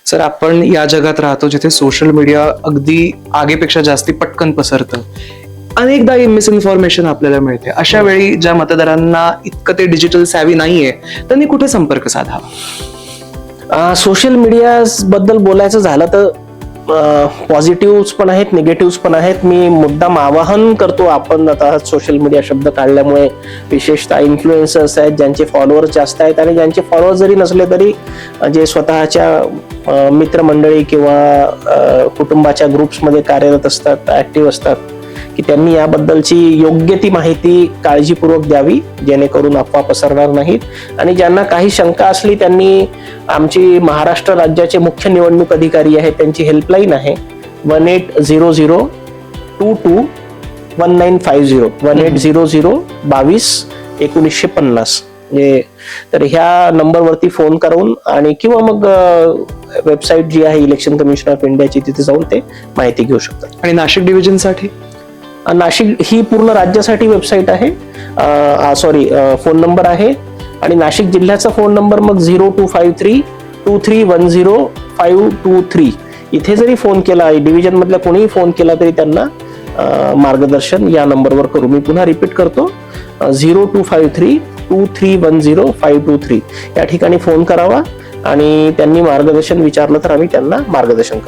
Sir, आपण या जगात राहतो जिथे सोशल मीडिया अगदी आगीपेक्षा जास्ती पटकन पसरतं. अनेकदा मिसइन्फॉर्मेशन आपल्याला मिळते. अशा वेळी ज्या मतदारांना इतकं ते डिजिटल सॅव्ही नाहीये, त्यांनी कुठे संपर्क साधावा? सोशल मीडिया बद्दल बोलायचं झालं तर पॉझिटिव्ह पण आहेत, निगेटिव्ह पण आहेत. मी मुद्दाम आवाहन करतो, आपण आता सोशल मीडिया शब्द काढल्यामुळे विशेषतः इन्फ्लुएन्सर्स आहेत ज्यांचे फॉलोअर्स जास्त आहेत, आणि ज्यांचे फॉलोअर्स जरी नसले तरी जे स्वतःच्या मित्रमंडळी किंवा कुटुंबाच्या ग्रुप्समध्ये कार्यरत असतात, ऍक्टिव्ह असतात, की त्यांनी याबद्दलची योग्य ती माहिती काळजीपूर्वक द्यावी, जेणेकरून अफवा पसरणार नाहीत. आणि ज्यांना काही शंका असली त्यांनी आमची महाराष्ट्र राज्याचे मुख्य निवडणूक अधिकारी आहेत, त्यांची हेल्पलाईन आहे 1800-22-1950 1800-22-1950. तर ह्या नंबरवरती फोन करून आणि किंवा मग वेबसाईट जी आहे इलेक्शन कमिशन ऑफ इंडियाची, तिथे जाऊन ते माहिती घेऊ शकतात. आणि नाशिक डिव्हिजनसाठी? नाशिक ही पूर्ण राज्यासाठी वेबसाईट आहे, फोन नंबर आहे. आणि नाशिक जिल्ह्याचा फोन नंबर मग 0253-2310-523. इथे जरी फोन केला, डिव्हिजन मधल्या कोणीही फोन केला तरी त्यांना मार्गदर्शन या नंबरवर करू. मी पुन्हा रिपीट करतो, 0253-2310-523 या ठिकाणी फोन करावा आणि त्यांनी मार्गदर्शन विचारलं तर आम्ही त्यांना मार्गदर्शन करू.